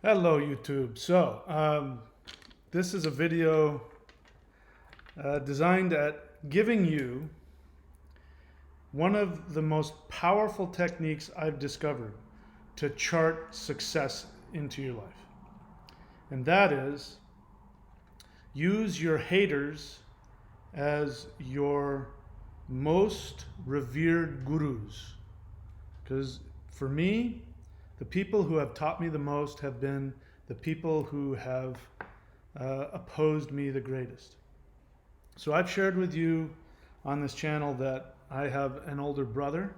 Hello YouTube. This is a video designed at giving you one of the most powerful techniques I've discovered to chart success into your life. And that is use your haters as your most revered gurus. Because for me, the people who have taught me the most have been the people who have opposed me the greatest. So I've shared with you on this channel that I have an older brother.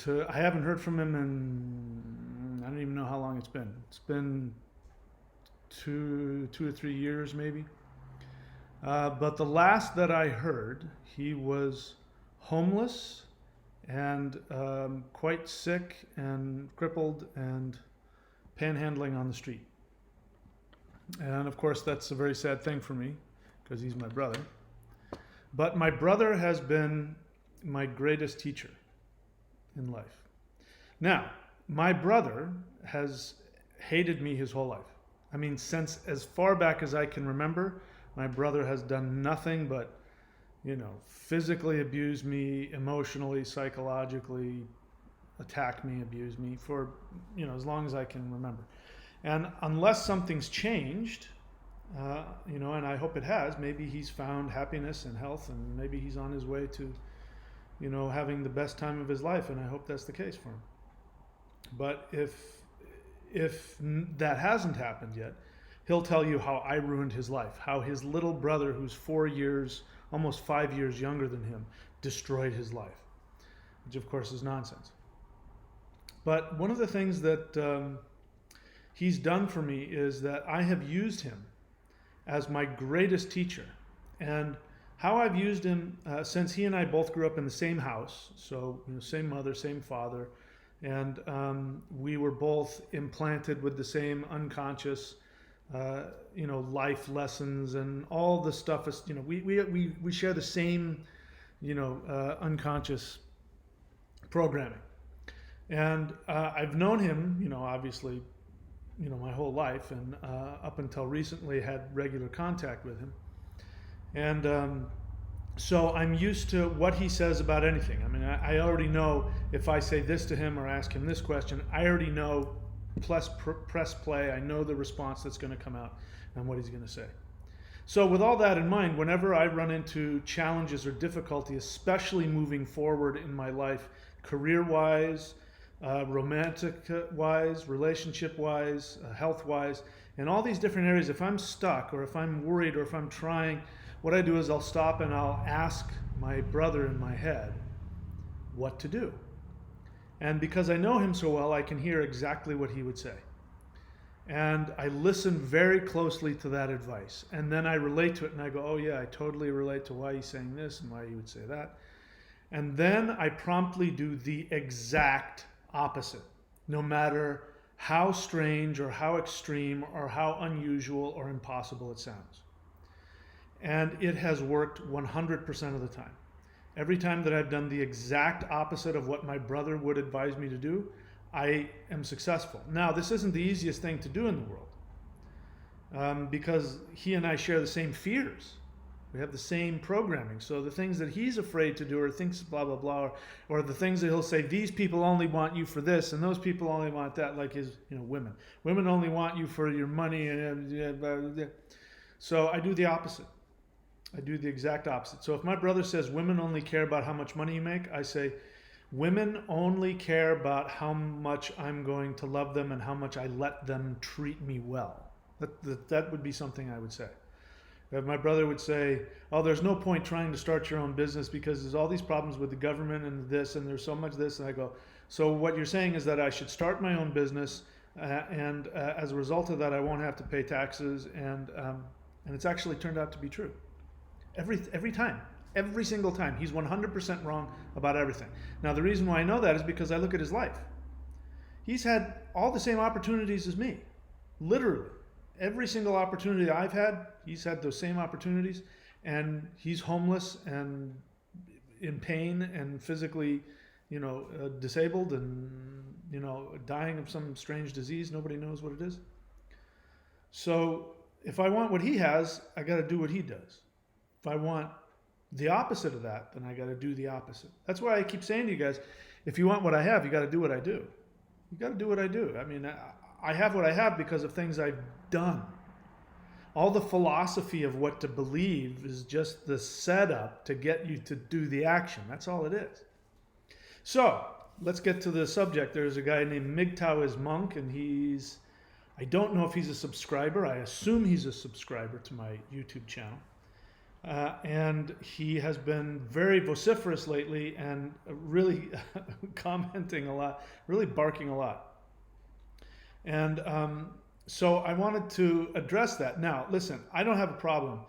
I haven't heard from him in, I don't even know how long it's been. It's been two or 3 years maybe. But the last that I heard, he was homeless and quite sick and crippled and panhandling on the street. And of course, that's a very sad thing for me because he's my brother. But my brother has been my greatest teacher in life. Now, my brother has hated me his whole life. I mean, since as far back as I can remember, my brother has done nothing but physically abuse me, emotionally, psychologically, attack me, abuse me for, as long as I can remember. And unless something's changed, and I hope it has, maybe he's found happiness and health and maybe he's on his way to, having the best time of his life. And I hope that's the case for him. But if that hasn't happened yet, he'll tell you how I ruined his life, how his little brother, who's 4 years, almost 5 years younger than him, destroyed his life, which of course is nonsense. But one of the things that he's done for me is that I have used him as my greatest teacher. And how I've used him, since he and I both grew up in the same house, so same mother, same father, and we were both implanted with the same unconscious life lessons and all the stuff is, we share the same, unconscious programming. And I've known him, obviously, my whole life, and up until recently had regular contact with him. And so I'm used to what he says about anything. I mean, I already know if I say this to him or ask him this question, I already know press play. I know the response that's going to come out and what he's going to say. So with all that in mind, whenever I run into challenges or difficulty, especially moving forward in my life, career-wise, romantic-wise, relationship-wise, health-wise, in all these different areas, if I'm stuck or if I'm worried or if I'm trying, what I do is I'll stop and I'll ask my brother in my head what to do. And because I know him so well, I can hear exactly what he would say. And I listen very closely to that advice. And then I relate to it and I go, oh yeah, I totally relate to why he's saying this and why he would say that. And then I promptly do the exact opposite, no matter how strange or how extreme or how unusual or impossible it sounds. And it has worked 100% of the time. Every time that I've done the exact opposite of what my brother would advise me to do, I am successful. Now, this isn't the easiest thing to do in the world because he and I share the same fears. We have the same programming. So the things that he's afraid to do or thinks blah, blah, blah, or the things that he'll say, these people only want you for this and those people only want that, like his women. Women only want you for your money. So I do the opposite. I do the exact opposite. So if my brother says women only care about how much money you make, I say women only care about how much I'm going to love them and how much I let them treat me well. That would be something I would say. If my brother would say, oh, there's no point trying to start your own business because there's all these problems with the government and this and there's so much this, and I go, so what you're saying is that I should start my own business and as a result of that I won't have to pay taxes, and it's actually turned out to be true. Every time, every single time, he's 100% wrong about everything. Now, the reason why I know that is because I look at his life. He's had all the same opportunities as me, literally. Every single opportunity I've had, he's had those same opportunities, and he's homeless and in pain and physically, disabled and, dying of some strange disease. Nobody knows what it is. So if I want what he has, I got to do what he does. If I want the opposite of that, then I got to do the opposite. That's why I keep saying to you guys, if you want what I have, you got to do what I do. You got to do what I do. I mean, I have what I have because of things I've done. All the philosophy of what to believe is just the setup to get you to do the action. That's all it is. So let's get to the subject. There's a guy named mgtow is monk, and I don't know if he's a subscriber. I assume he's a subscriber to my YouTube channel. And he has been very vociferous lately and really commenting a lot, really barking a lot. And so I wanted to address that. Now, listen, I don't have a problem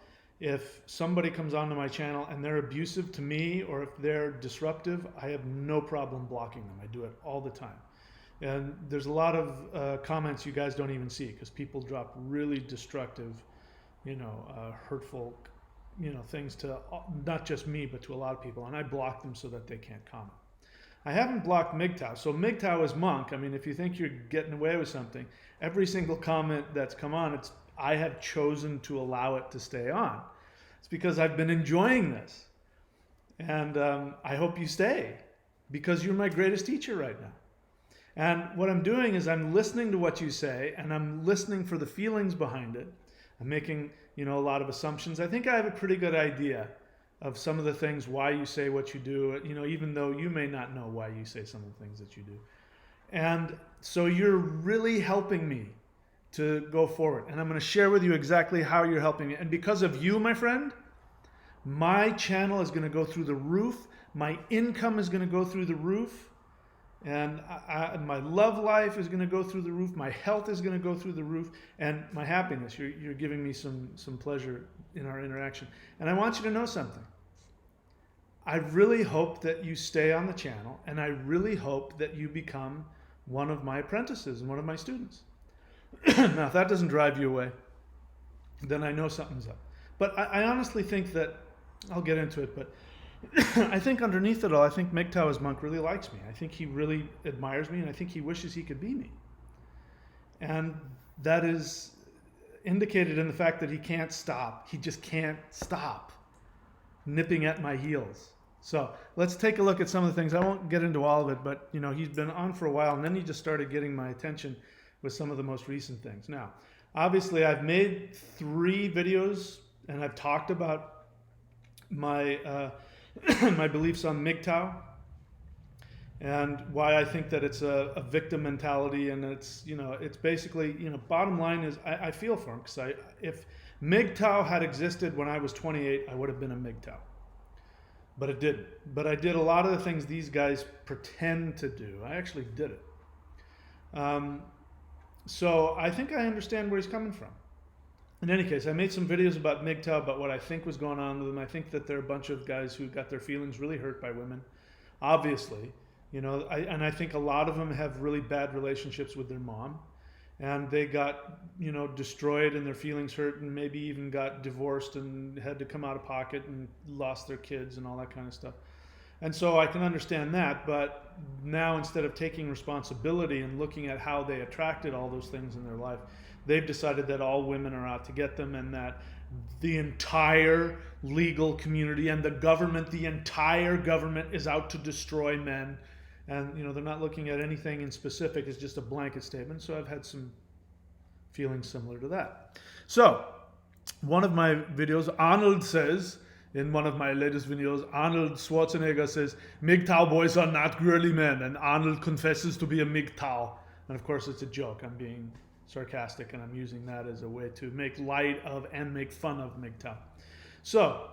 if somebody comes onto my channel and they're abusive to me or if they're disruptive. I have no problem blocking them. I do it all the time. And there's a lot of comments you guys don't even see because people drop really destructive, hurtful, things to not just me, but to a lot of people. And I block them so that they can't comment. I haven't blocked mgtow. So mgtow is monk. I mean, if you think you're getting away with something, every single comment that's come on, I have chosen to allow it to stay on. It's because I've been enjoying this. And I hope you stay because you're my greatest teacher right now. And what I'm doing is I'm listening to what you say and I'm listening for the feelings behind it. I'm making, a lot of assumptions. I think I have a pretty good idea of some of the things, why you say what you do, even though you may not know why you say some of the things that you do. And so you're really helping me to go forward. And I'm going to share with you exactly how you're helping me. And because of you, my friend, my channel is going to go through the roof. My income is going to go through the roof. And my love life is going to go through the roof. My health is going to go through the roof. And my happiness. You're giving me some pleasure in our interaction. And I want you to know something. I really hope that you stay on the channel. And I really hope that you become one of my apprentices and one of my students. Now, if that doesn't drive you away, then I know something's up. But I honestly think that, I'll get into it, but I think underneath it all, I think mgtow is monk really likes me. I think he really admires me, and I think he wishes he could be me. And that is indicated in the fact that he can't stop. He just can't stop nipping at my heels. So let's take a look at some of the things. I won't get into all of it, but he's been on for a while, and then he just started getting my attention with some of the most recent things. Now, obviously, I've made 3 videos, and I've talked about my my beliefs on mgtow and why I think that it's a victim mentality, and it's basically bottom line is I feel for him because if mgtow had existed when I was 28, I would have been a mgtow, but it didn't. But I did a lot of the things these guys pretend to do. I actually did it. So I think I understand where he's coming from. In any case, I made some videos about mgtow, about what I think was going on with them. I think that there are a bunch of guys who got their feelings really hurt by women, obviously. And I think a lot of them have really bad relationships with their mom. And they got, destroyed and their feelings hurt and maybe even got divorced and had to come out of pocket and lost their kids and all that kind of stuff. And so I can understand that, but now instead of taking responsibility and looking at how they attracted all those things in their life, they've decided that all women are out to get them and that the entire legal community and the entire government is out to destroy men. And, they're not looking at anything in specific. It's just a blanket statement. So I've had some feelings similar to that. So one of my videos, Arnold says, in one of my latest videos, Arnold Schwarzenegger says, mgtow boys are not girly men. And Arnold confesses to be a mgtow. And of course, it's a joke. I'm being sarcastic, and I'm using that as a way to make light of and make fun of mgtow. So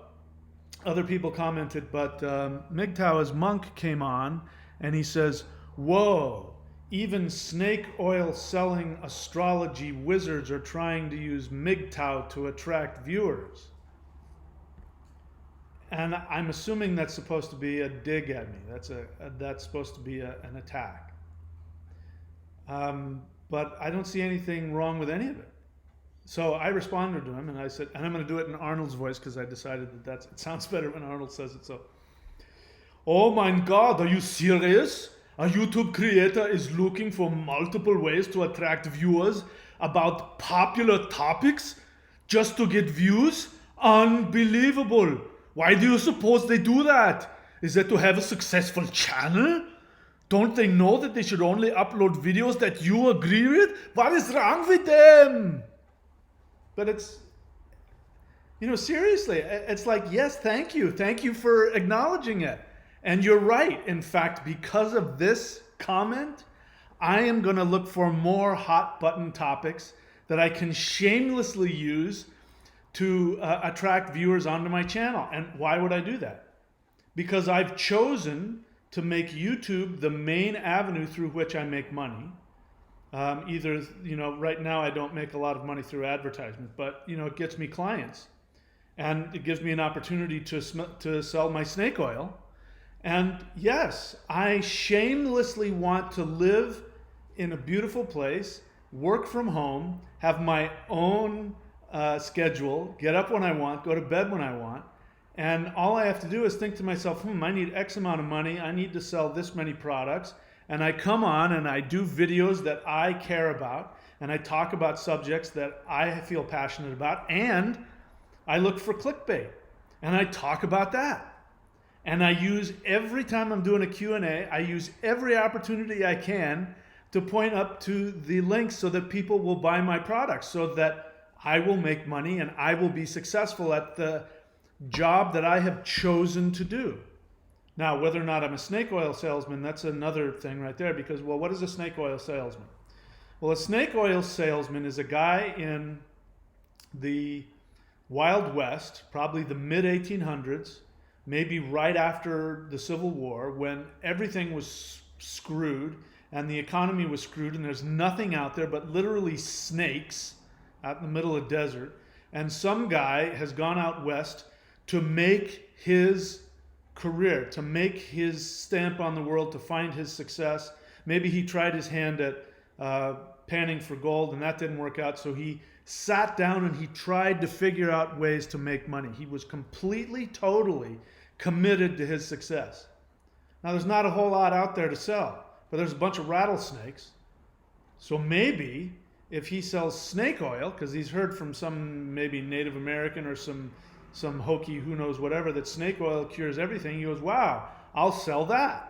other people commented, but mgtow as monk came on, and he says, whoa, even snake oil selling astrology wizards are trying to use mgtow to attract viewers. And I'm assuming that's supposed to be a dig at me. That's supposed to be an attack. But I don't see anything wrong with any of it. So I responded to him and I said, and I'm going to do it in Arnold's voice because I decided that it sounds better when Arnold says it. So, oh my God, are you serious? A YouTube creator is looking for multiple ways to attract viewers about popular topics just to get views? Unbelievable. Why do you suppose they do that? Is it to have a successful channel? Don't they know that they should only upload videos that you agree with? What is wrong with them? But it's, seriously, it's like, yes, thank you. Thank you for acknowledging it. And you're right. In fact, because of this comment, I am going to look for more hot button topics that I can shamelessly use to attract viewers onto my channel. And why would I do that? Because I've chosen to make YouTube the main avenue through which I make money. Either, right now I don't make a lot of money through advertisement, but, it gets me clients. And it gives me an opportunity to sell my snake oil. And yes, I shamelessly want to live in a beautiful place, work from home, have my own schedule, get up when I want, go to bed when I want. And all I have to do is think to myself, I need X amount of money. I need to sell this many products. And I come on and I do videos that I care about. And I talk about subjects that I feel passionate about. And I look for clickbait. And I talk about that. And I use, every time I'm doing a Q&A, I use every opportunity I can to point up to the links so that people will buy my products, so that I will make money and I will be successful at the job that I have chosen to do. Now, whether or not I'm a snake oil salesman, that's another thing right there, because, well, what is a snake oil salesman? Well, a snake oil salesman is a guy in the Wild West, probably the mid-1800s, maybe right after the Civil War, when everything was screwed and the economy was screwed and there's nothing out there but literally snakes out in the middle of the desert. And some guy has gone out west to make his career, to make his stamp on the world, to find his success. Maybe he tried his hand at panning for gold and that didn't work out, so he sat down and he tried to figure out ways to make money. He was completely, totally committed to his success. Now, there's not a whole lot out there to sell, but there's a bunch of rattlesnakes. So maybe if he sells snake oil, because he's heard from some maybe Native American or some Hokie, who knows whatever, that snake oil cures everything, he goes, wow, I'll sell that.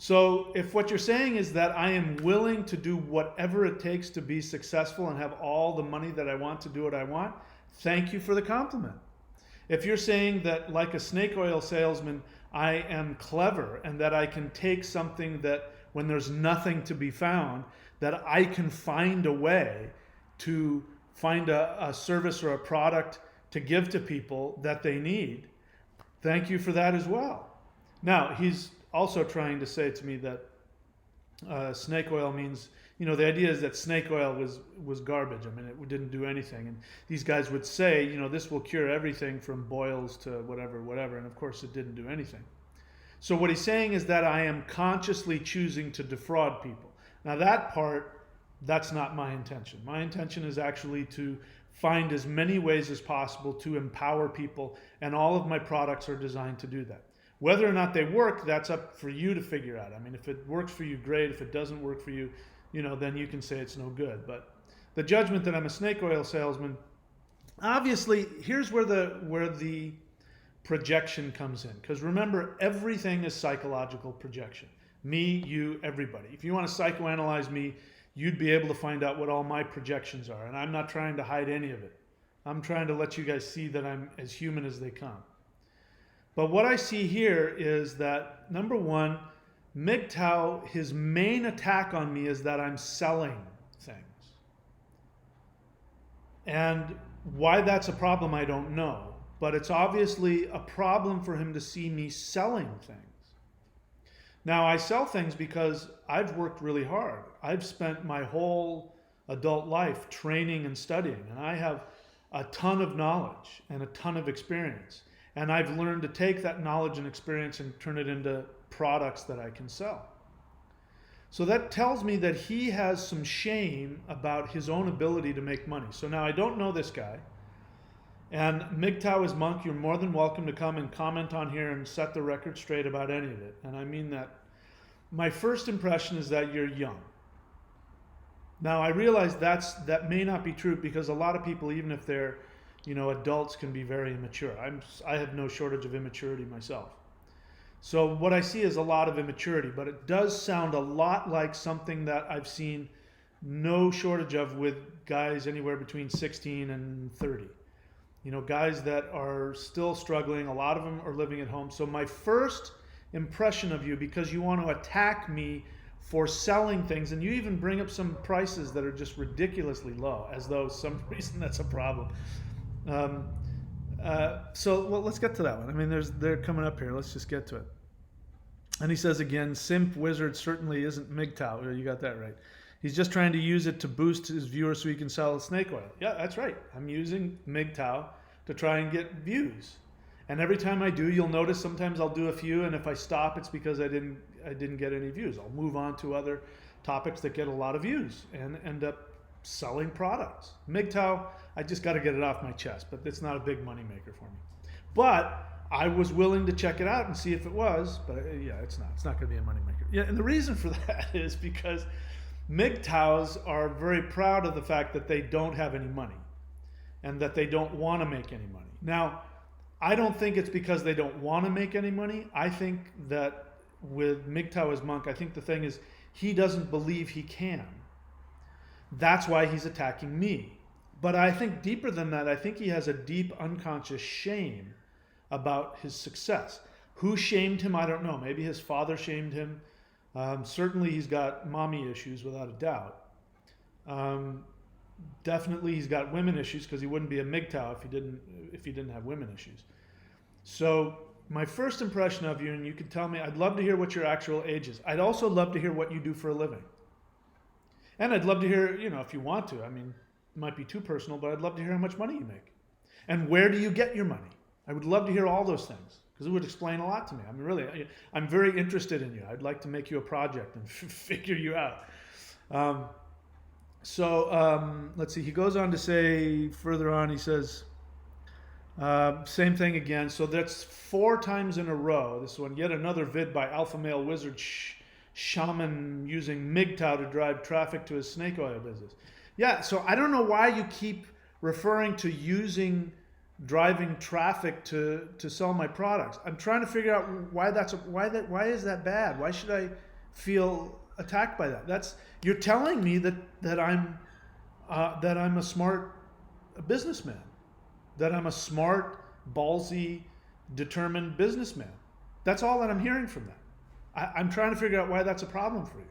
So if what you're saying is that I am willing to do whatever it takes to be successful and have all the money that I want to do what I want, thank you for the compliment. If you're saying that, like a snake oil salesman, I am clever and that I can take something that when there's nothing to be found, that I can find a way to find a service or a product to give to people that they need, thank you for that as well. Now, he's also trying to say to me that snake oil means, the idea is that snake oil was garbage. I mean, it didn't do anything. And these guys would say, this will cure everything from boils to whatever. And of course, it didn't do anything. So what he's saying is that I am consciously choosing to defraud people. Now that part, that's not my intention. My intention is actually to find as many ways as possible to empower people. And all of my products are designed to do that. Whether or not they work, that's up for you to figure out. I mean, if it works for you, great. If it doesn't work for you, then you can say it's no good. But the judgment that I'm a snake oil salesman, obviously, here's where the projection comes in. Because remember, everything is psychological projection. Me, you, everybody. If you want to psychoanalyze me, you'd be able to find out what all my projections are. And I'm not trying to hide any of it. I'm trying to let you guys see that I'm as human as they come. But what I see here is that, number one, mgtow, his main attack on me is that I'm selling things. And why that's a problem, I don't know. But it's obviously a problem for him to see me selling things. Now, I sell things because I've worked really hard. I've spent my whole adult life training and studying, and I have a ton of knowledge and a ton of experience. And I've learned to take that knowledge and experience and turn it into products that I can sell. So that tells me that he has some shame about his own ability to make money. So now I don't know this guy. And mgtow is Monk. You're more than welcome to come and comment on here and set the record straight about any of it. And I mean that my first impression is that you're young. Now I realize that may not be true because a lot of people, even if they're, adults, can be very immature. I have no shortage of immaturity myself. So what I see is a lot of immaturity, but it does sound a lot like something that I've seen no shortage of with guys anywhere between 16 and 30. Guys that are still struggling. A lot of them are living at home. So my first impression of you, because you want to attack me for selling things, and you even bring up some prices that are just ridiculously low, as though some reason that's a problem. Well, let's get to that one. I mean, they're coming up here. Let's just get to it. And he says again, Simp Wizard certainly isn't mgtow. You got that right. He's just trying to use it to boost his viewers so he can sell snake oil. Yeah, that's right. I'm using mgtow to try and get views. And every time I do, you'll notice sometimes I'll do a few, and if I stop, it's because I didn't get any views. I'll move on to other topics that get a lot of views and end up selling products. MGTOW, I just got to get it off my chest, but it's not a big money maker for me. But I was willing to check it out and see if it was, but yeah, it's not. It's not going to be a money maker. Yeah, and the reason for that is because MGTOWs are very proud of the fact that they don't have any money and that they don't want to make any money. Now, I don't think it's because they don't want to make any money. I think that with MGTOW as monk, I think the thing is he doesn't believe he can. That's why he's attacking me. But I think deeper than that, I think he has a deep unconscious shame about his success. Who shamed him? I don't know. Maybe his father shamed him. Certainly he's got mommy issues without a doubt. Definitely he's got women issues because he wouldn't be a MGTOW if he didn't have women issues. So my first impression of you, and you can tell me, I'd love to hear what your actual age is. I'd also love to hear what you do for a living. And I'd love to hear, if you want to, I mean, it might be too personal, but I'd love to hear how much money you make. And where do you get your money? I would love to hear all those things because it would explain a lot to me. I mean, really, I'm very interested in you. I'd like to make you a project and figure you out. Let's see. He goes on to say further on, he says, same thing again. So that's 4 times in a row. This one, yet another vid by Alpha Male Wizard Shaman using MGTOW to drive traffic to his snake oil business. Yeah, so I don't know why you keep referring to driving traffic to sell my products. I'm trying to figure out why is that bad? Why should I feel attacked by that? You're telling me that I'm a smart businessman, that I'm a smart, ballsy, determined businessman. That's all that I'm hearing from that. I'm trying to figure out why that's a problem for you.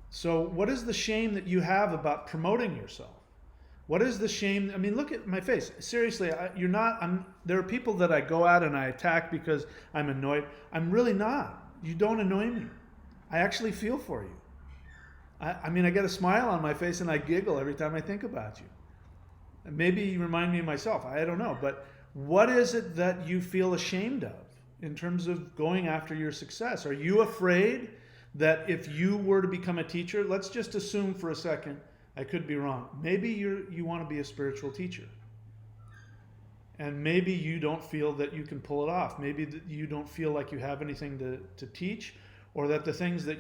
So what is the shame that you have about promoting yourself? What is the shame? I mean, look at my face. Seriously, there are people that I go at and I attack because I'm annoyed. I'm really not. You don't annoy me. I actually feel for you. I mean, I get a smile on my face and I giggle every time I think about you. And maybe you remind me of myself. I don't know. But what is it that you feel ashamed of in terms of going after your success? Are you afraid that if you were to become a teacher, let's just assume for a second, I could be wrong. Maybe you want to be a spiritual teacher. And maybe you don't feel that you can pull it off. Maybe that you don't feel like you have anything to teach, or that the things that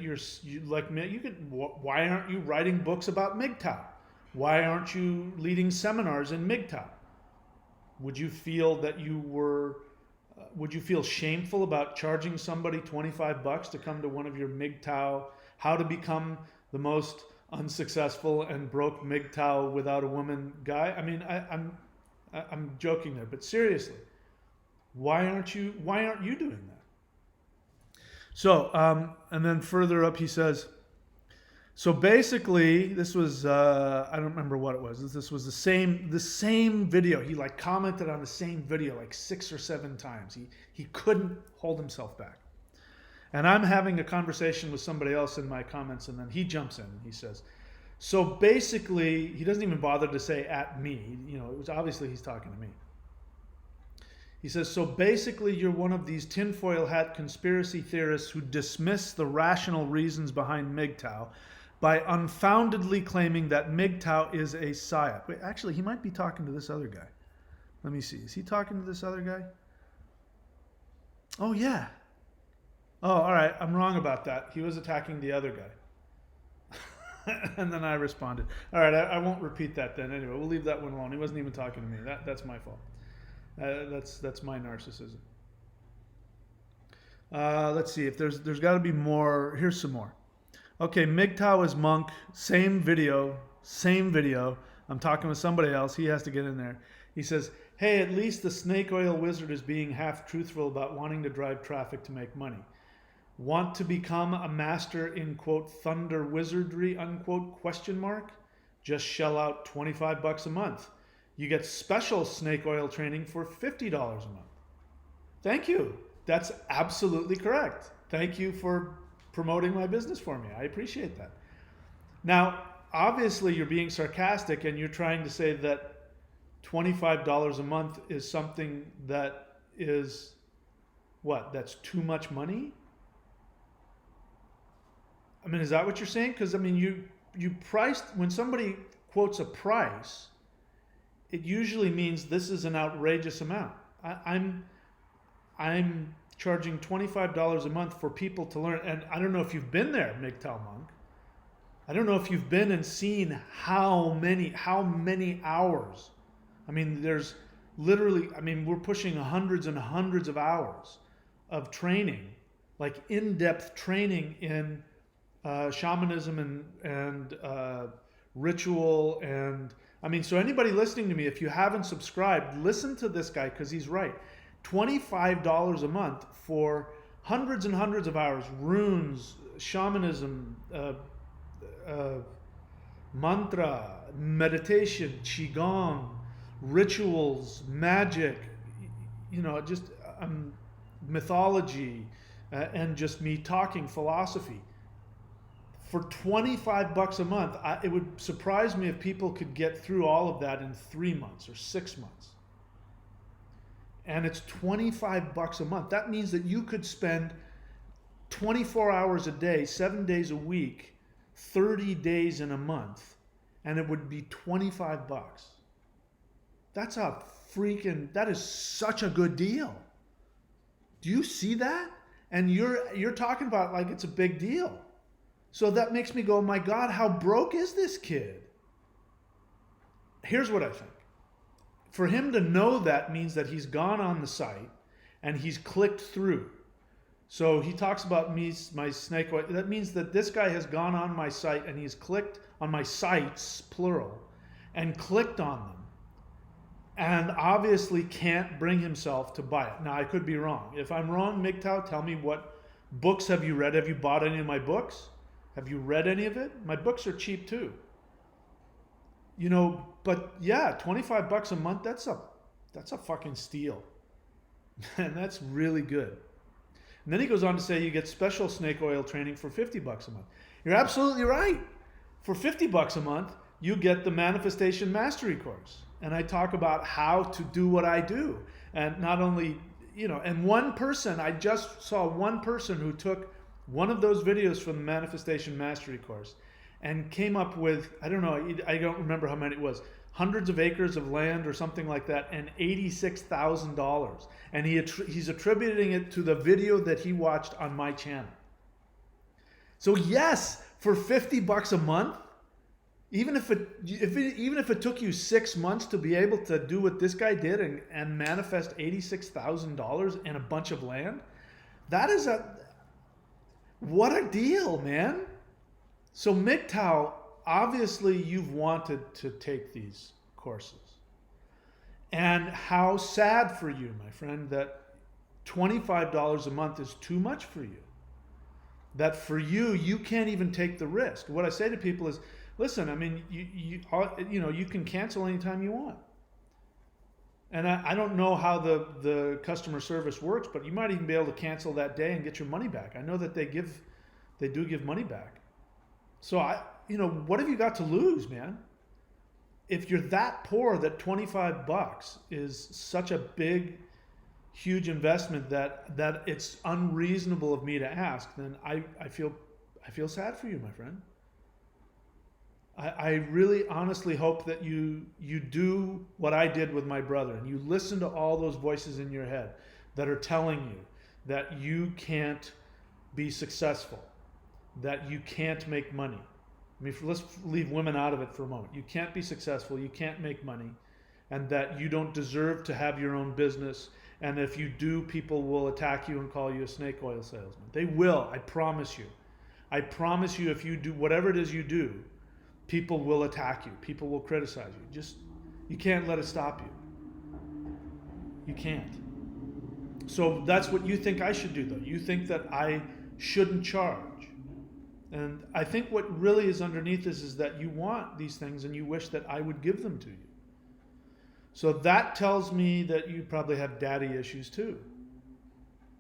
why aren't you writing books about MGTOW? Why aren't you leading seminars in MGTOW? Would you feel shameful about charging somebody $25 to come to one of your MGTOW, how to become the most unsuccessful and broke MGTOW without a woman guy? I mean, I'm joking there, but seriously, why aren't you doing that? So, and then further up he says, so basically this was, I don't remember what it was. This was the same video. He commented on the same video 6 or 7 times. He couldn't hold himself back. And I'm having a conversation with somebody else in my comments, and then he jumps in and he says, so basically, he doesn't even bother to say at me. It was obviously he's talking to me. He says, so basically you're one of these tinfoil hat conspiracy theorists who dismiss the rational reasons behind MGTOW by unfoundedly claiming that MGTOW is a psyop. Wait, actually, he might be talking to this other guy. Let me see. Is he talking to this other guy? Oh, yeah. Oh, all right. I'm wrong about that. He was attacking the other guy. And then I responded. All right, I won't repeat that then. Anyway, we'll leave that one alone. He wasn't even talking to me. That's my fault. That's my narcissism. Let's see if there's got to be more. Here's some more. Okay, mgtow is monk. Same video. Same video. I'm talking with somebody else. He has to get in there. He says, "Hey, at least the snake oil wizard is being half truthful about wanting to drive traffic to make money. Want to become a master in quote thunder wizardry unquote question mark? Just shell out 25 bucks a month. You get special snake oil training for $50 a month." Thank you. That's absolutely correct. Thank you for promoting my business for me. I appreciate that. Now, obviously you're being sarcastic and you're trying to say that $25 a month is something that is what? That's too much money? I mean, is that what you're saying? Because I mean, you priced when somebody quotes a price, it usually means this is an outrageous amount. I'm charging $25 a month for people to learn, and I don't know if you've been there, mgtow monk. I don't know if you've been and seen how many hours. I mean, there's literally. I mean, we're pushing hundreds and hundreds of hours of training, like in-depth training in shamanism and ritual. And I mean, so anybody listening to me, if you haven't subscribed, listen to this guy because he's right. $25 a month for hundreds and hundreds of hours, runes, shamanism, mantra, meditation, qigong, rituals, magic, just mythology, and just me talking philosophy. For 25 bucks a month, it would surprise me if people could get through all of that in 3 months or 6 months. And it's 25 bucks a month. That means that you could spend 24 hours a day, 7 days a week, 30 days in a month, and it would be 25 bucks. That is such a good deal. Do you see that? And you're talking about like it's a big deal. So that makes me go, my God, how broke is this kid? Here's what I think. For him to know that means that he's gone on the site and he's clicked through. So he talks about my snake oil. That means that this guy has gone on my site and he's clicked on my sites, plural, and clicked on them. And obviously can't bring himself to buy it. Now, I could be wrong. If I'm wrong, mgtow, tell me what books have you read? Have you bought any of my books? Have you read any of it? My books are cheap too. But yeah, 25 bucks a month, that's a fucking steal. And that's really good. And then he goes on to say you get special snake oil training for 50 bucks a month. You're absolutely right. For 50 bucks a month, you get the Manifestation Mastery course. And I talk about how to do what I do. And not only, and one person, I just saw one person who took one of those videos from the Manifestation Mastery course and came up with, I don't know, I don't remember how many it was, hundreds of acres of land or something like that, and $86,000. And he's attributing it to the video that he watched on my channel. So yes, for 50 bucks a month, even if it took you 6 months to be able to do what this guy did and manifest $86,000 and a bunch of land, what a deal, man. So mgtow, obviously you've wanted to take these courses. And how sad for you, my friend, that $25 a month is too much for you. That for you can't even take the risk. What I say to people is, listen, I mean, you can cancel anytime you want. And I don't know how the customer service works, but you might even be able to cancel that day and get your money back. I know that they do give money back. So what have you got to lose, man? If you're that poor that 25 bucks is such a big, huge investment that it's unreasonable of me to ask, then I feel sad for you, my friend. I really honestly hope that you do what I did with my brother and you listen to all those voices in your head that are telling you that you can't be successful, that you can't make money. I mean, let's leave women out of it for a moment. You can't be successful, you can't make money, and that you don't deserve to have your own business. And if you do, people will attack you and call you a snake oil salesman. They will, I promise you. I promise you, if you do whatever it is you do, people will attack you. People will criticize you. You can't let it stop you. You can't. So that's what you think I should do, though. You think that I shouldn't charge. And I think what really is underneath this is that you want these things and you wish that I would give them to you. So that tells me that you probably have daddy issues too,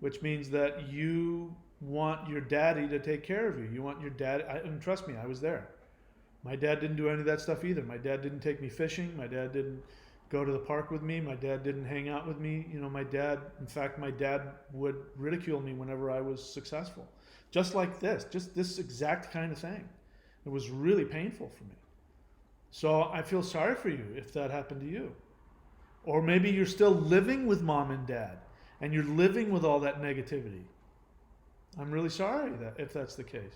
which means that you want your daddy to take care of you. You want your dad, and trust me, I was there. My dad didn't do any of that stuff either. My dad didn't take me fishing. My dad didn't go to the park with me. My dad didn't hang out with me. You know, my dad would ridicule me whenever I was successful. Just like this, just this exact kind of thing. It was really painful for me. So I feel sorry for you if that happened to you. Or maybe you're still living with mom and dad and you're living with all that negativity. I'm really sorry if that's the case.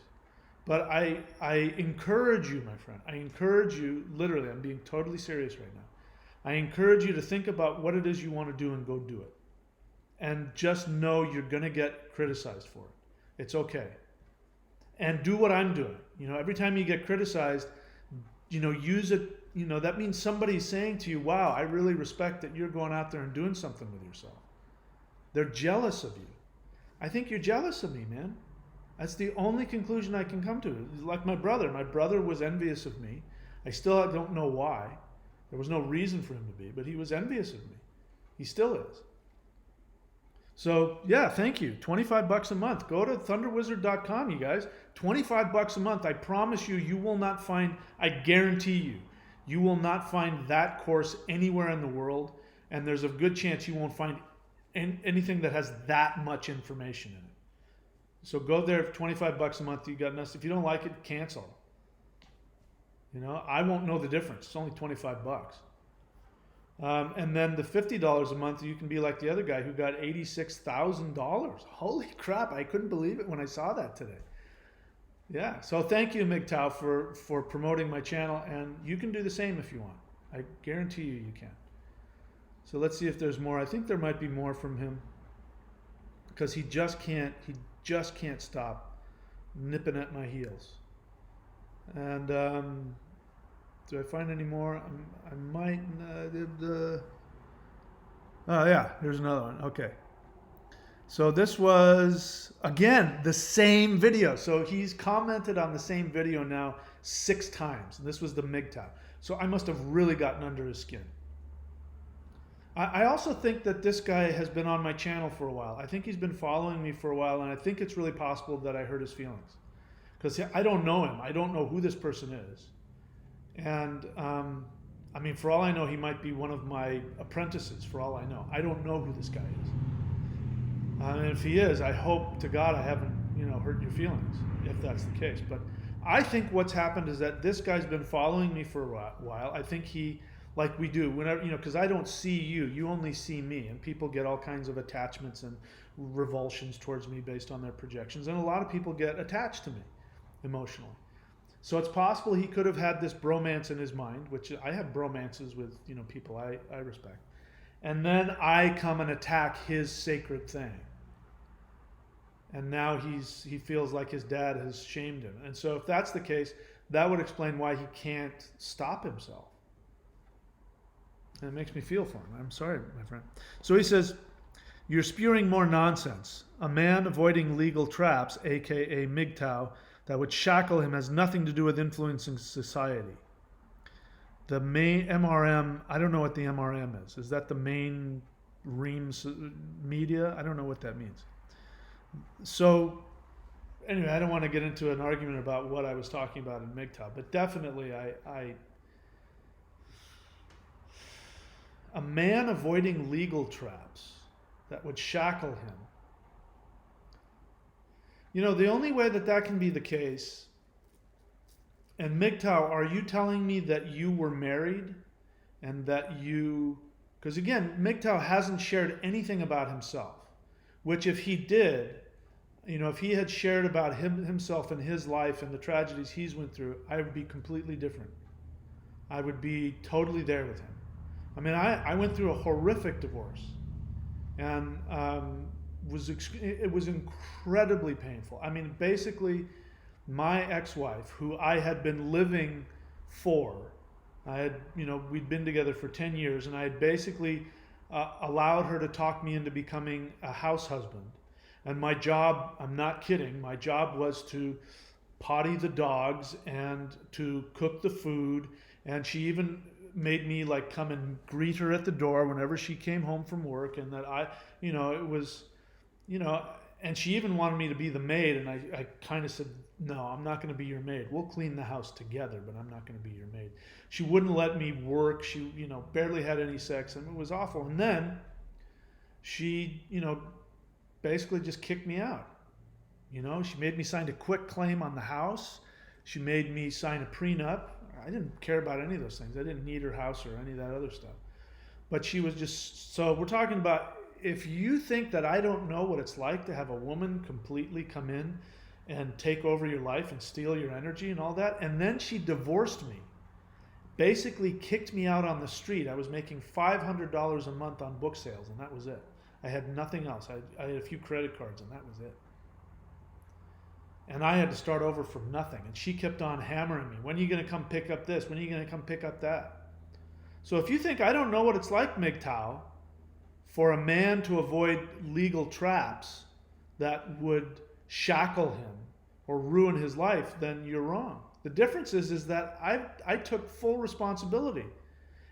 But I encourage you, my friend. I encourage you, literally, I'm being totally serious right now. I encourage you to think about what it is you want to do and go do it. And just know you're going to get criticized for it. It's okay. And do what I'm doing. You know, every time you get criticized, you know, use it. You know, that means somebody's saying to you, wow, I really respect that you're going out there and doing something with yourself. They're jealous of you. I think you're jealous of me, man. That's the only conclusion I can come to. Like my brother. My brother was envious of me. I still don't know why. There was no reason for him to be, but he was envious of me. He still is. So, yeah, thank you. $25 a month. Go to thunderwizard.com, you guys. $25 a month. I promise you, you will not find, I guarantee you, you will not find that course anywhere in the world. And there's a good chance you won't find anything that has that much information in it. So go there for $25 a month. You got nothing. If you don't like it, cancel. You know, I won't know the difference. It's only $25. And then the $50 a month, you can be like the other guy who got $86,000. Holy crap! I couldn't believe it when I saw that today. Yeah. So thank you, mgtow, for promoting my channel, and you can do the same if you want. I guarantee you can. So let's see if there's more. I think there might be more from him because he just can't stop nipping at my heels. And do I find any more? I might. Oh yeah, here's another one. Okay. So this was again the same video. So he's commented on the same video now 6 times. And this was the mgtow. So I must have really gotten under his skin. I also think that this guy has been on my channel for a while. I think he's been following me for a while, and I think it's really possible that I hurt his feelings. Because I don't know him. I don't know who this person is. And, I mean, for all I know, he might be one of my apprentices, for all I know. I don't know who this guy is. And if he is, I hope to God I haven't, hurt your feelings, if that's the case. But I think what's happened is that this guy's been following me for a while. I think he... like we do, whenever, because I don't see you, you only see me, and people get all kinds of attachments and revulsions towards me based on their projections, and a lot of people get attached to me emotionally. So it's possible he could have had this bromance in his mind, which I have bromances with, people I respect, and then I come and attack his sacred thing, and now he feels like his dad has shamed him. And so if that's the case, that would explain why he can't stop himself. And it makes me feel for him. I'm sorry, my friend. So he says, you're spewing more nonsense. A man avoiding legal traps, aka mgtow, that would shackle him has nothing to do with influencing society. The main MRM, I don't know what the MRM is. Is that the main Reams media? I don't know what that means. So anyway, I don't want to get into an argument about what I was talking about in mgtow, but definitely a man avoiding legal traps that would shackle him. The only way that can be the case, and mgtow, are you telling me that you were married and that you, because again, mgtow hasn't shared anything about himself, which if he did, if he had shared about himself and his life and the tragedies he's went through, I would be completely different. I would be totally there with him. I mean, I went through a horrific divorce, and it was incredibly painful. I mean, basically, my ex-wife, who I had been living for, we'd been together for 10 years, and I had basically allowed her to talk me into becoming a house husband. And my job, I'm not kidding, my job was to potty the dogs and to cook the food. And she even made me like come and greet her at the door whenever she came home from work. And that it was, you know, and she even wanted me to be the maid. And I kind of said, no, I'm not going to be your maid. We'll clean the house together, but I'm not going to be your maid. She wouldn't let me work. She, barely had any sex, and it was awful. And then she, basically just kicked me out. She made me sign a quit claim on the house. She made me sign a prenup. I didn't care about any of those things. I didn't need her house or any of that other stuff. But she was just, so we're talking about, if you think that I don't know what it's like to have a woman completely come in and take over your life and steal your energy and all that, and then she divorced me, basically kicked me out on the street. I was making $500 a month on book sales, and that was it. I had nothing else. I had a few credit cards, and that was it. And I had to start over from nothing. And she kept on hammering me. When are you going to come pick up this? When are you going to come pick up that? So if you think I don't know what it's like, mgtow, for a man to avoid legal traps that would shackle him or ruin his life, then you're wrong. The difference is that I took full responsibility.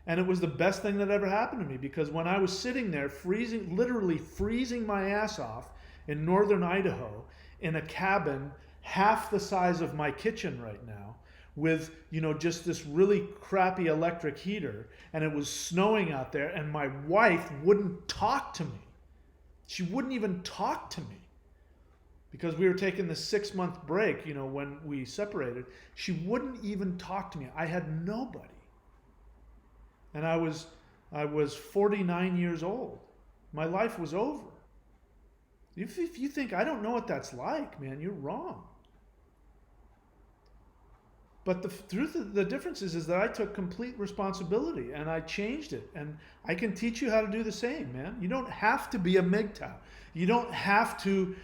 And it was the best thing that ever happened to me, because when I was sitting there freezing, literally freezing my ass off in northern Idaho in a cabin half the size of my kitchen right now with, just this really crappy electric heater, and it was snowing out there, and my wife wouldn't talk to me. She wouldn't even talk to me because we were taking this 6-month break, when we separated. She wouldn't even talk to me. I had nobody. And I was 49 years old. My life was over. If you think I don't know what that's like, man, you're wrong. But the difference is that I took complete responsibility and I changed it. And I can teach you how to do the same, man. You don't have to be a mgtow. You don't have to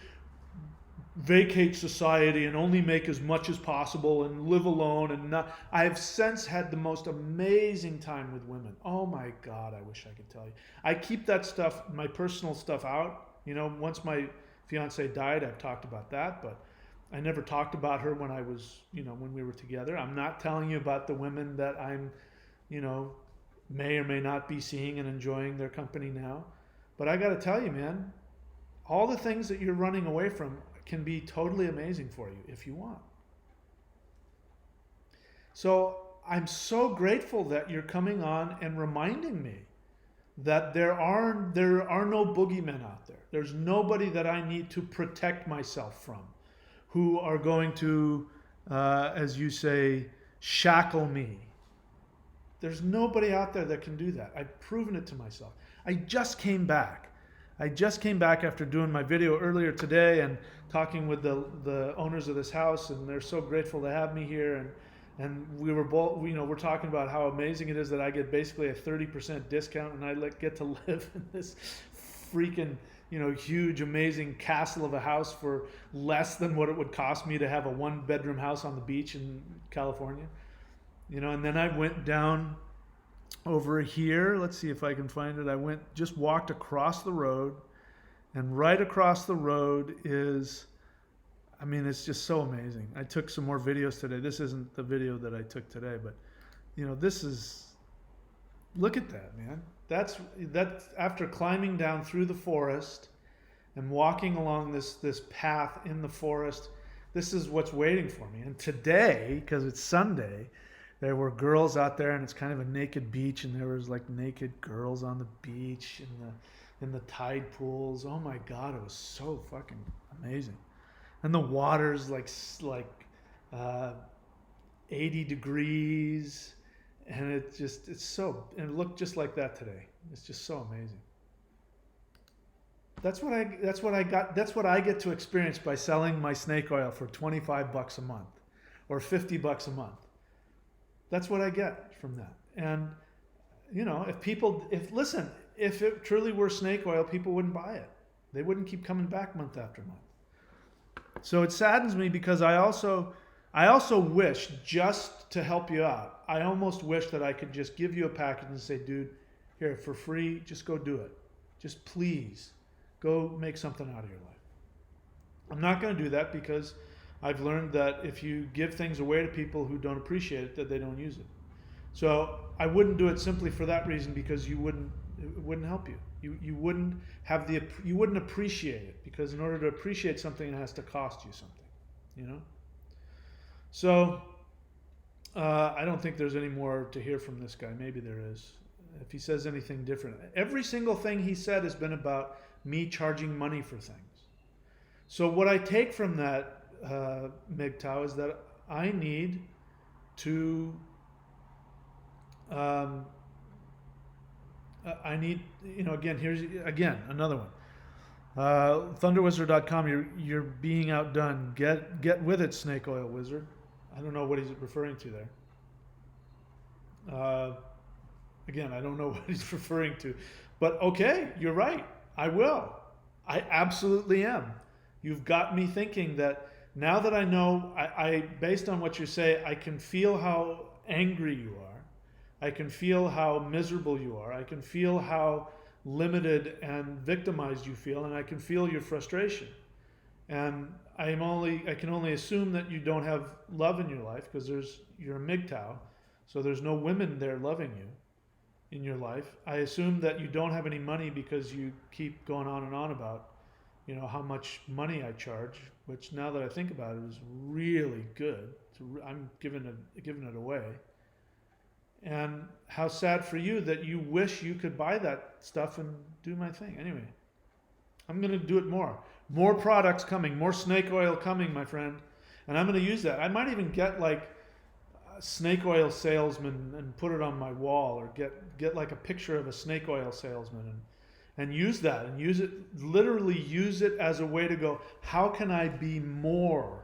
vacate society and only make as much as possible and live alone and not. I've since had the most amazing time with women. Oh my God, I wish I could tell you. I keep that stuff, my personal stuff out. Once my fiance died, I've talked about that, but I never talked about her when I was, when we were together. I'm not telling you about the women that I'm, may or may not be seeing and enjoying their company now. But I got to tell you, man, all the things that you're running away from can be totally amazing for you if you want. So I'm so grateful that you're coming on and reminding me that there are no boogeymen out there. There's nobody that I need to protect myself from who are going to, as you say, shackle me. There's nobody out there that can do that. I've proven it to myself. I just came back after doing my video earlier today and talking with the owners of this house, and they're so grateful to have me here. And we were both, we're talking about how amazing it is that I get basically a 30% discount, and I get to live in this freaking, huge, amazing castle of a house for less than what it would cost me to have a 1-bedroom house on the beach in California. And then I went down over here. Let's see if I can find it. Just walked across the road, and right across the road is, it's just so amazing. I took some more videos today. This isn't the video that I took today, but this is, look at that, man. That's after climbing down through the forest and walking along this path in the forest. This is what's waiting for me. And today, because it's Sunday, there were girls out there, and it's kind of a naked beach, and there was like naked girls on the beach in the tide pools. Oh my God, it was so fucking amazing. And the water's like 80 degrees, and it looked just like that today. It's just so amazing. That's what I got. That's what I get to experience by selling my snake oil for $25 a month or $50 a month. That's what I get from that. And if it truly were snake oil, people wouldn't buy it. They wouldn't keep coming back month after month. So it saddens me because I also wish, just to help you out, I almost wish that I could just give you a package and say, dude, here for free, just go do it. Just please go make something out of your life. I'm not going to do that because I've learned that if you give things away to people who don't appreciate it, that they don't use it. So I wouldn't do it simply for that reason, because it wouldn't help you. You wouldn't appreciate it, because in order to appreciate something, it has to cost you something, So I don't think there's any more to hear from this guy. Maybe there is, if he says anything different. Every single thing he said has been about me charging money for things. So what I take from that, mgtow, is that I need to here's another one. Thunderwizard.com, you're being outdone. Get with it, Snake Oil Wizard. I don't know what he's referring to there. I don't know what he's referring to. But okay, you're right. I will. I absolutely am. You've got me thinking that now that I know, I based on what you say, I can feel how angry you are. I can feel how miserable you are. I can feel how limited and victimized you feel, and I can feel your frustration. And I can only assume that you don't have love in your life, because you're a mgtow, so there's no women there loving you in your life. I assume that you don't have any money, because you keep going on and on about, how much money I charge, which now that I think about it is really good. I'm giving it away. And how sad for you that you wish you could buy that stuff and do my thing. Anyway, I'm going to do it more. More products coming, more snake oil coming, my friend. And I'm going to use that. I might even get like a snake oil salesman and put it on my wall, or get like a picture of a snake oil salesman and use that, and literally use it as a way to go, how can I be more?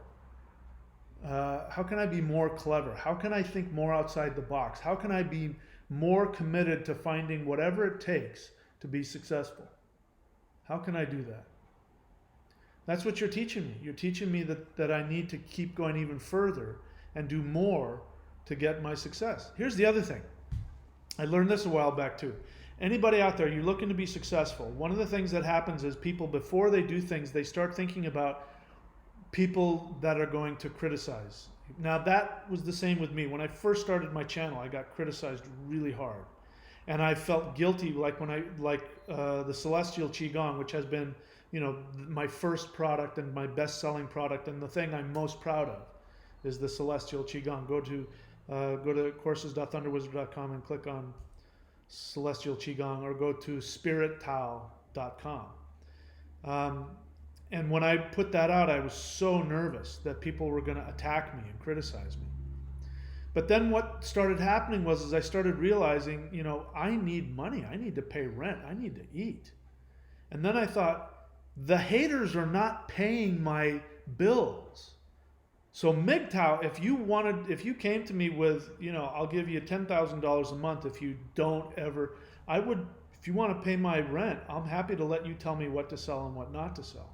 How can I be more clever? How can I think more outside the box? How can I be more committed to finding whatever it takes to be successful? How can I do that? That's what you're teaching me. You're teaching me that I need to keep going even further and do more to get my success. Here's the other thing. I learned this a while back too. Anybody out there, you're looking to be successful. One of the things that happens is people, before they do things, they start thinking about people that are going to criticize. Now that was the same with me. When I first started my channel, I got criticized really hard. And I felt guilty, like the Celestial Qigong, which has been, my first product and my best-selling product, and the thing I'm most proud of is the Celestial Qigong. Go to courses.thunderwizard.com and click on Celestial Qigong, or go to spirittow.com. And when I put that out, I was so nervous that people were going to attack me and criticize me. But then what started happening was I started realizing, I need money. I need to pay rent. I need to eat. And then I thought, the haters are not paying my bills. So mgtow, if you came to me with, I'll give you $10,000 a month if you don't ever, if you want to pay my rent, I'm happy to let you tell me what to sell and what not to sell.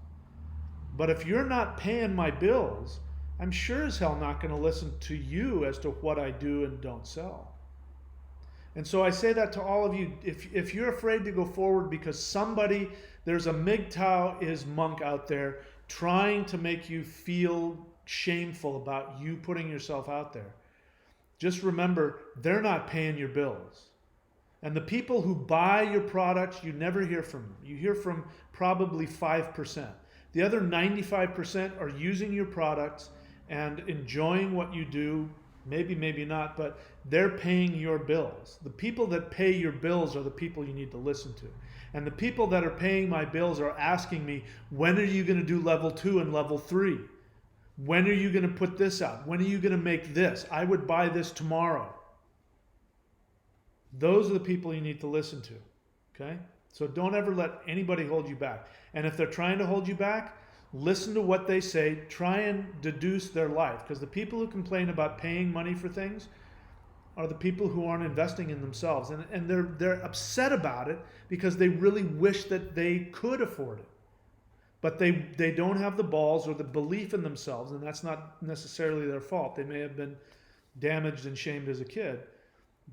But if you're not paying my bills, I'm sure as hell not going to listen to you as to what I do and don't sell. And so I say that to all of you. If you're afraid to go forward because there's a mgtow monk out there trying to make you feel shameful about you putting yourself out there, just remember, they're not paying your bills. And the people who buy your products, you never hear from them. You hear from probably 5%. The other 95% are using your products and enjoying what you do, maybe, maybe not, but they're paying your bills. The people that pay your bills are the people you need to listen to. And the people that are paying my bills are asking me, when are you going to do level 2 and level 3? When are you going to put this out? When are you going to make this? I would buy this tomorrow. Those are the people you need to listen to, okay? So don't ever let anybody hold you back. And if they're trying to hold you back, listen to what they say. Try and deduce their life. Because the people who complain about paying money for things are the people who aren't investing in themselves. And they're upset about it because they really wish that they could afford it. But they don't have the balls or the belief in themselves, and that's not necessarily their fault. They may have been damaged and shamed as a kid,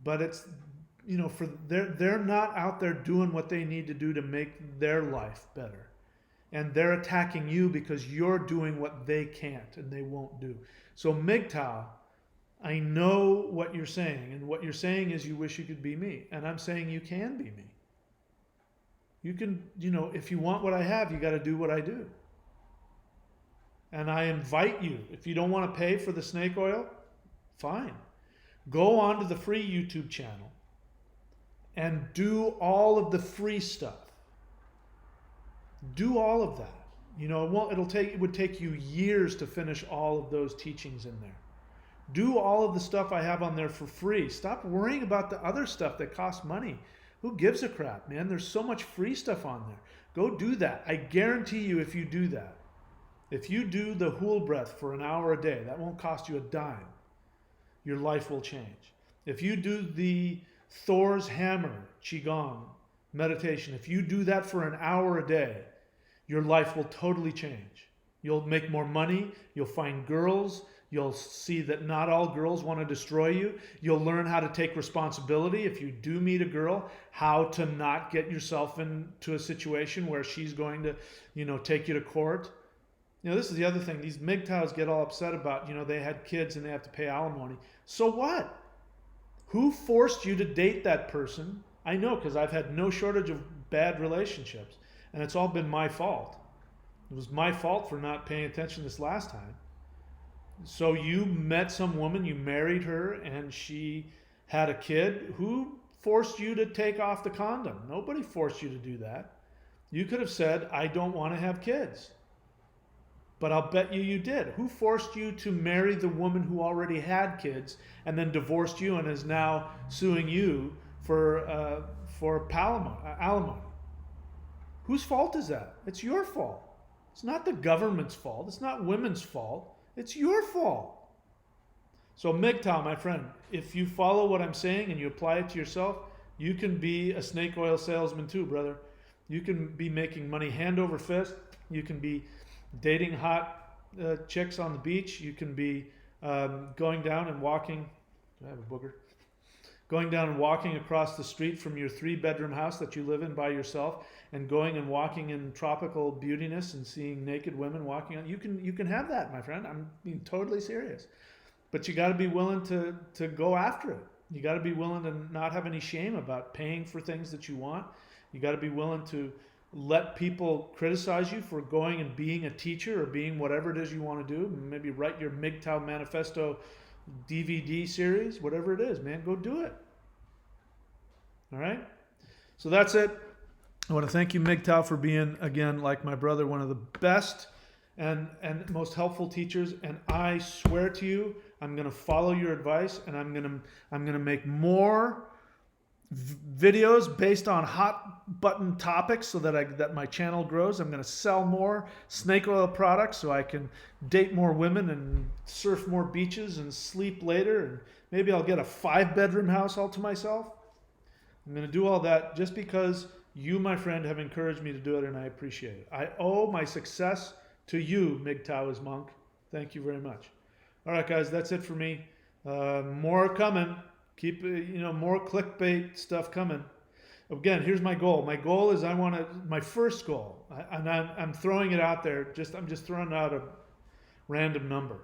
but it's, for they're not out there doing what they need to do to make their life better. And they're attacking you because you're doing what they can't and they won't do. So mgtow, I know what you're saying, and what you're saying is you wish you could be me, and I'm saying you can be me. You can, if you want what I have, you got to do what I do. And I invite you, if you don't want to pay for the snake oil, fine. Go on to the free YouTube channel and do all of the free stuff. Do all of that. It would take you years to finish all of those teachings in there. Do all of the stuff I have on there for free. Stop worrying about the other stuff that costs money. Who gives a crap, man? There's so much free stuff on there. Go do that. I guarantee you, if you do that, if you do the Hool breath for an hour a day, that won't cost you a dime. Your life will change. If you do the Thor's hammer, Qigong, meditation, if you do that for an hour a day, your life will totally change. You'll make more money. You'll find girls. You'll see that not all girls want to destroy you. You'll learn how to take responsibility. If you do meet a girl, how to not get yourself into a situation where she's going to, take you to court. This is the other thing. These mgtows get all upset about, they had kids and they have to pay alimony. So what? Who forced you to date that person? I know, because I've had no shortage of bad relationships, and it's all been my fault. It was my fault for not paying attention this last time. So you met some woman, you married her, and she had a kid. Who forced you to take off the condom? Nobody forced you to do that. You could have said, I don't want to have kids. But I'll bet you did. Who forced you to marry the woman who already had kids and then divorced you and is now suing you for alimony? Whose fault is that? It's your fault. It's not the government's fault. It's not women's fault. It's your fault. So mgtow, my friend, if you follow what I'm saying and you apply it to yourself, you can be a snake oil salesman too, brother. You can be making money hand over fist. You can be dating hot chicks on the beach. You can be going down and walking. Do I have a booger? Going down and walking across the street from your 3-bedroom house that you live in by yourself, and going and walking in tropical beautiness and seeing naked women walking on. You can have that, my friend. I'm being totally serious. But you got to be willing to go after it. You got to be willing to not have any shame about paying for things that you want. You got to be willing to let people criticize you for going and being a teacher or being whatever it is you want to do. Maybe write your mgtow manifesto DVD series, whatever it is, man. Go do it. All right? So that's it. I want to thank you, mgtow, for being, again, like my brother, one of the best and most helpful teachers. And I swear to you, I'm going to follow your advice, and I'm going to make more videos based on hot button topics so that my channel grows. I'm going to sell more snake oil products so I can date more women and surf more beaches and sleep later, and maybe I'll get a 5-bedroom house all to myself. I'm going to do all that just because you, my friend, have encouraged me to do it, and I appreciate it. I owe my success to you, mgtow monk. Thank you very much. All right, guys, that's it for me. More coming. Keep, more clickbait stuff coming. Again, here's my goal. My goal is my first goal, and I'm throwing it out there. I'm just throwing out a random number.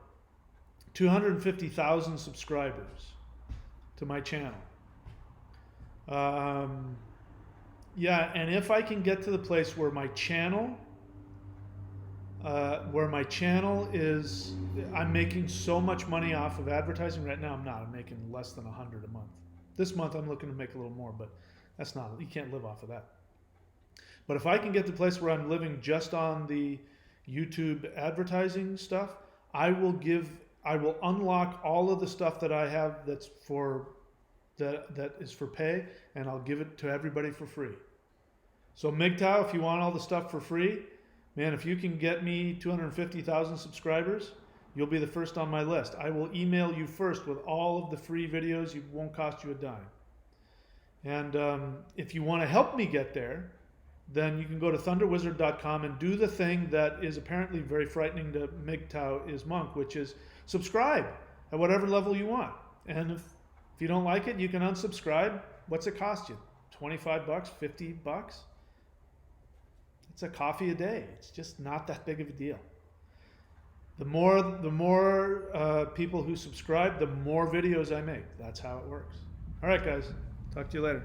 250,000 subscribers to my channel. And if I can get to the place where my channel is, I'm making so much money off of advertising. Right now I'm not. I'm making less than 100 a month. This month I'm looking to make a little more, but you can't live off of that. But if I can get to the place where I'm living just on the YouTube advertising stuff, I will unlock all of the stuff that I have that is for pay, and I'll give it to everybody for free. So mgtow, if you want all the stuff for free, man, if you can get me 250,000 subscribers, you'll be the first on my list. I will email you first with all of the free videos. It won't cost you a dime. And if you want to help me get there, then you can go to thunderwizard.com and do the thing that is apparently very frightening to mgtow is monk, which is subscribe at whatever level you want. And if you don't like it, you can unsubscribe. What's it cost you? 25 bucks, 50 bucks? It's a coffee a day. It's just not that big of a deal. The more people who subscribe, the more videos I make. That's how it works. All right, guys. Talk to you later.